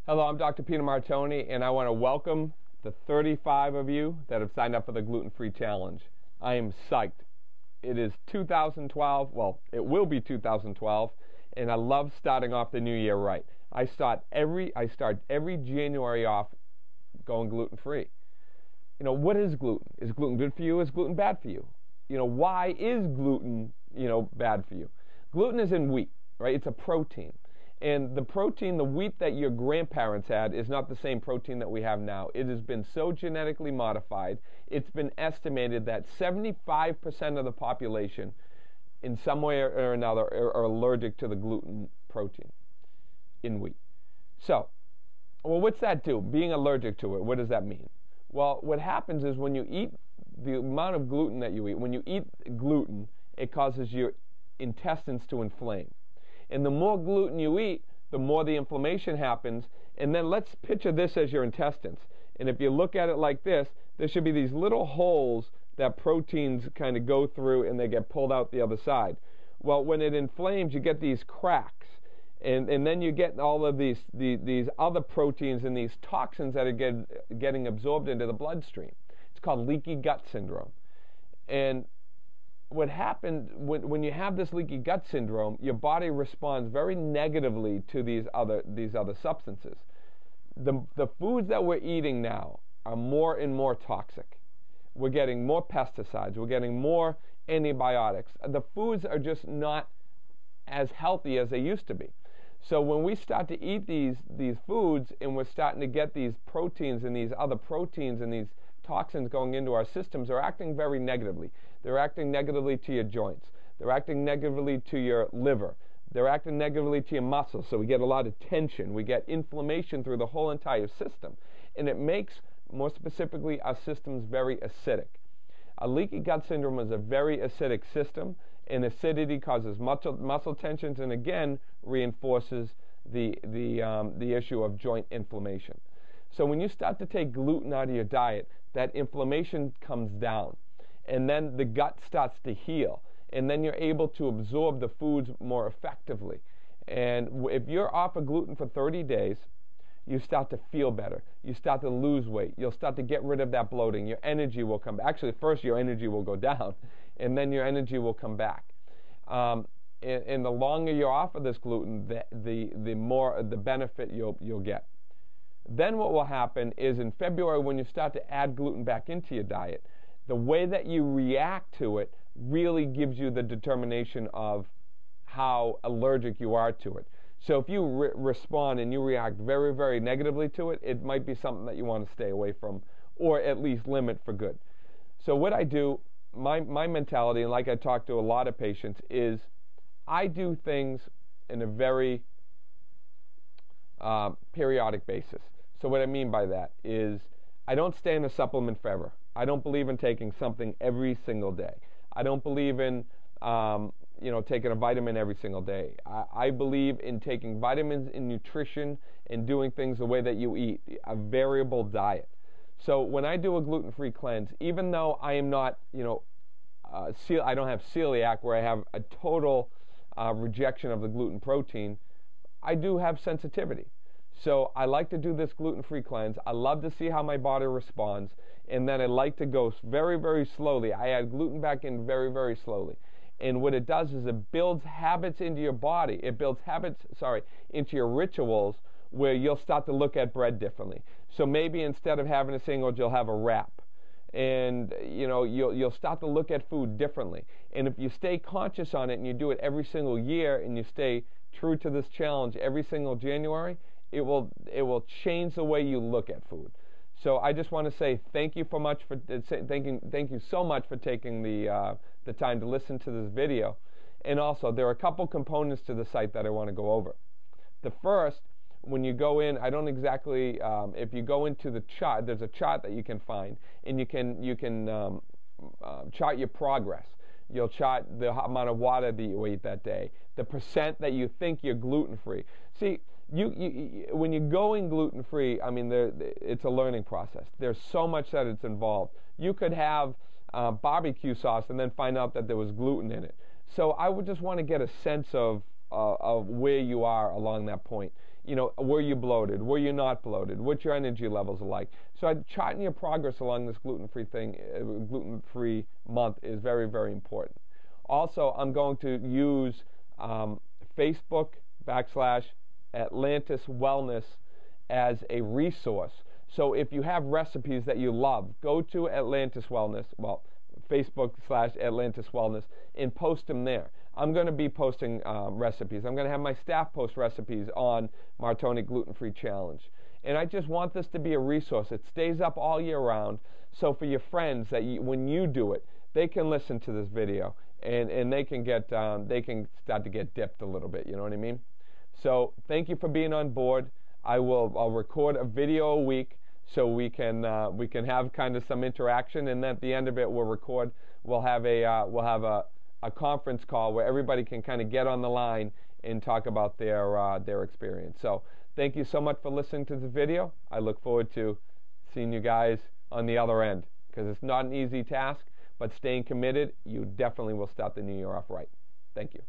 Hello, I'm Dr. Peter Martone, and I want to welcome the 35 of you that have signed up for the Gluten-Free Challenge. I am psyched. It is 2012, well, it will be 2012, and I love starting off the new year right. I start every January off going gluten-free. You know, what is gluten? Is gluten good for you? Is gluten bad for you? You know, why is gluten, bad for you? Gluten is in wheat, right? It's a protein. And the protein, the wheat that your grandparents had, is not the same protein that we have now. It has been so genetically modified, it's been estimated that 75% of the population, in some way or another, are allergic to the gluten protein in wheat. So, well, what's that do? Being allergic to it, what does that mean? Well, what happens is when you eat the amount of gluten that you eat, when you eat gluten, it causes your intestines to inflame. And the more gluten you eat, the more the inflammation happens. And then let's picture this as your intestines. And if you look at it like this, there should be these little holes that proteins kind of go through and they get pulled out the other side. Well, when it inflames, you get these cracks. And then you get all of these other proteins and these toxins that are getting absorbed into the bloodstream. It's called leaky gut syndrome. And what happened when you have this leaky gut syndrome, your body responds very negatively to these other substances. The foods that we're eating now are more and more toxic. We're getting more pesticides. We're getting more antibiotics. The foods are just not as healthy as they used to be. So when we start to eat these foods and we're starting to get these proteins and these other proteins and these toxins going into our systems, they're acting very negatively. They're acting negatively to your joints. They're acting negatively to your liver. They're acting negatively to your muscles. So we get a lot of tension. We get inflammation through the whole entire system. And it makes, more specifically, our systems very acidic. A leaky gut syndrome is a very acidic system, and acidity causes muscle tensions and, again, reinforces the issue of joint inflammation. So when you start to take gluten out of your diet, that inflammation comes down, and then the gut starts to heal, and then you're able to absorb the foods more effectively. And if you're off of gluten for 30 days, you start to feel better. You start to lose weight. You'll start to get rid of that bloating. Your energy will come back. Actually, first your energy will go down, and then your energy will come back. And the longer you're off of this gluten, the more the benefit you'll get. Then what will happen is in February, when you start to add gluten back into your diet, the way that you react to it really gives you the determination of how allergic you are to it. So if you respond and you react very, very negatively to it, it might be something that you want to stay away from or at least limit for good. So what I do, my mentality, and like I talk to a lot of patients, is I do things in a very periodic basis. So what I mean by that is I don't stay in a supplement forever. I don't believe in taking something every single day. I don't believe in taking a vitamin every single day. I believe in taking vitamins in nutrition and doing things the way that you eat, a variable diet. So when I do a gluten-free cleanse, even though I am not, I don't have celiac where I have a total rejection of the gluten protein, I do have sensitivity. So I like to do this gluten-free cleanse. I love to see how my body responds, and then I like to go very, very slowly. I add gluten back in very, very slowly. And what it does is it builds habits into your body. It builds habits, into your rituals where you'll start to look at bread differently. So maybe instead of having a sandwich, you'll have a wrap. And, you'll start to look at food differently. And if you stay conscious on it and you do it every single year and you stay true to this challenge every single January, it will change the way you look at food. So I just want to say thank you so much for taking the time to listen to this video. And also, there are a couple components to the site that I want to go over. The first, when you go in, I don't exactly, if you go into the chart, there's a chart that you can find, and you can chart your progress. You'll chart the amount of water that you eat that day, the percent that you think you're gluten-free. See, when you're going gluten-free, it's a learning process. There's so much that it's involved. You could have barbecue sauce and then find out that there was gluten in it. So I would just want to get a sense of where you are along that point. were you bloated? Were you not bloated? What your energy levels are like? So charting your progress along this gluten-free gluten-free month is very, very important. Also, I'm going to use Facebook /Atlantis Wellness as a resource. So if you have recipes that you love, go to Atlantis Wellness, Facebook /Atlantis Wellness, and post them there. I'm going to be posting recipes. I'm going to have my staff post recipes on Martone Gluten-Free Challenge. And I just want this to be a resource. It stays up all year round. So for your friends, when you do it, they can listen to this video and they can start to get dipped a little bit. You know what I mean? So thank you for being on board. I'll record a video a week so we can have kind of some interaction, and then at the end of it we'll have a conference call where everybody can kind of get on the line and talk about their experience. So thank you so much for listening to this video. I look forward to seeing you guys on the other end, because it's not an easy task, but staying committed, you definitely will start the new year off right. Thank you.